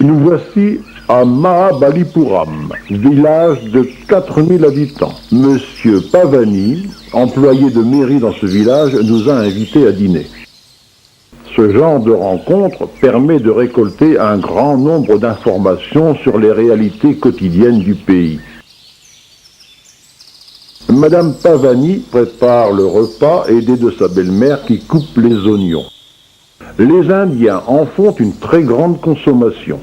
Nous voici à Mahabalipuram, village de 4000 habitants. Monsieur Pavani, employé de mairie dans ce village, nous a invités à dîner. Ce genre de rencontre permet de récolter un grand nombre d'informations sur les réalités quotidiennes du pays. Madame Pavani prépare le repas aidée de sa belle-mère qui coupe les oignons. Les Indiens en font une très grande consommation.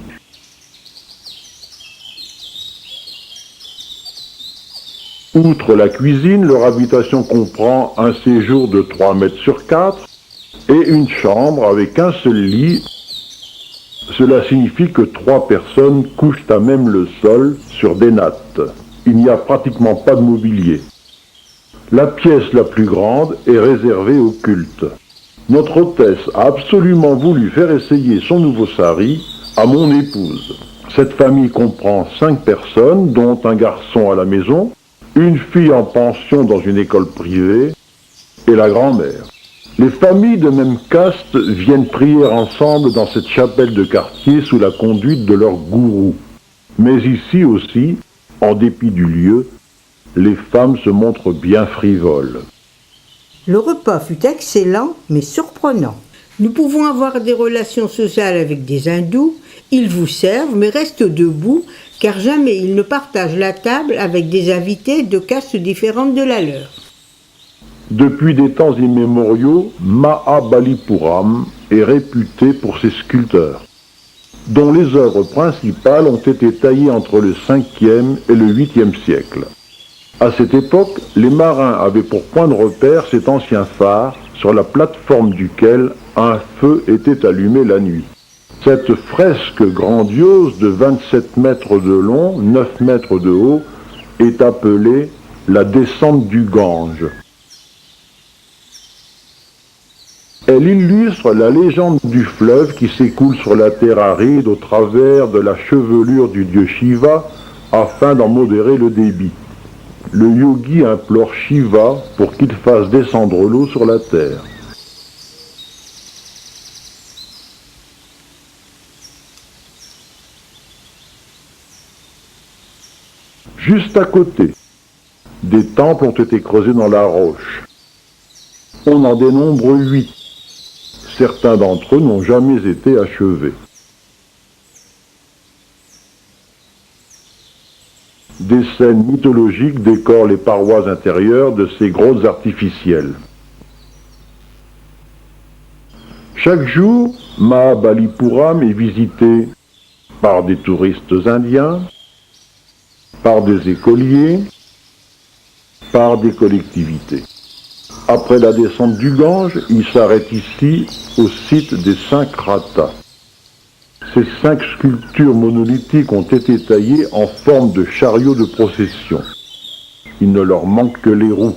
Outre la cuisine, leur habitation comprend un séjour de 3 mètres sur 4 et une chambre avec un seul lit. Cela signifie que 3 personnes couchent à même le sol sur des nattes. Il n'y a pratiquement pas de mobilier. La pièce la plus grande est réservée au culte. Notre hôtesse a absolument voulu faire essayer son nouveau sari à mon épouse. Cette famille comprend 5 personnes, dont un garçon à la maison, une fille en pension dans une école privée et la grand-mère. Les familles de même caste viennent prier ensemble dans cette chapelle de quartier sous la conduite de leur gourou. Mais ici aussi, en dépit du lieu, les femmes se montrent bien frivoles. Le repas fut excellent, mais surprenant. Nous pouvons avoir des relations sociales avec des hindous, ils vous servent, mais restent debout, car jamais ils ne partagent la table avec des invités de castes différentes de la leur. Depuis des temps immémoriaux, Mahabalipuram est réputé pour ses sculpteurs, dont les œuvres principales ont été taillées entre le 5e et le 8e siècle. À cette époque, les marins avaient pour point de repère cet ancien phare sur la plateforme duquel un feu était allumé la nuit. Cette fresque grandiose de 27 mètres de long, 9 mètres de haut, est appelée la descente du Gange. Elle illustre la légende du fleuve qui s'écoule sur la terre aride au travers de la chevelure du dieu Shiva afin d'en modérer le débit. Le yogi implore Shiva pour qu'il fasse descendre l'eau sur la terre. Juste à côté, des temples ont été creusés dans la roche. On en dénombre 8. Certains d'entre eux n'ont jamais été achevés. Des scènes mythologiques décorent les parois intérieures de ces grottes artificielles. Chaque jour, Mahabalipuram est visité par des touristes indiens, par des écoliers, par des collectivités. Après la descente du Gange, il s'arrête ici au site des 5 Ratas. Ces 5 sculptures monolithiques ont été taillées en forme de chariots de procession. Il ne leur manque que les roues.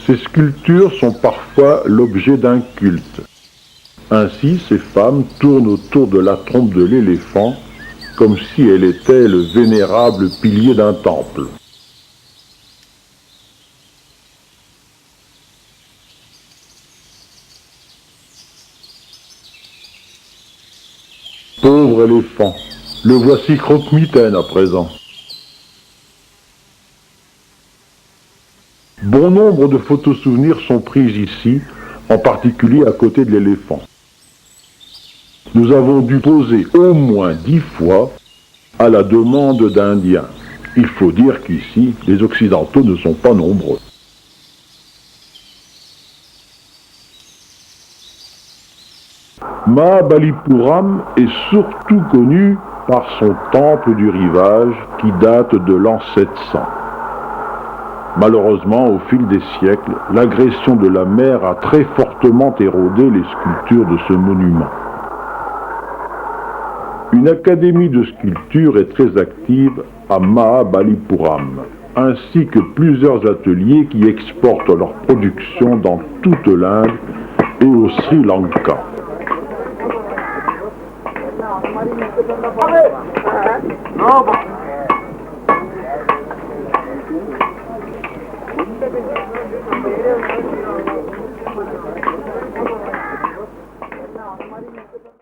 Ces sculptures sont parfois l'objet d'un culte. Ainsi, ces femmes tournent autour de la trompe de l'éléphant, comme si elle était le vénérable pilier d'un temple. Pauvre éléphant, le voici croque-mitaine à présent. Bon nombre de photos souvenirs sont prises ici, en particulier à côté de l'éléphant. Nous avons dû poser au moins 10 fois à la demande d'Indiens. Il faut dire qu'ici, les Occidentaux ne sont pas nombreux. Mahabalipuram est surtout connu par son temple du rivage qui date de l'an 700. Malheureusement, au fil des siècles, l'agression de la mer a très fortement érodé les sculptures de ce monument. Une académie de sculpture est très active à Mahabalipuram. ainsi que plusieurs ateliers qui exportent leur production dans toute l'Inde et au Sri Lanka.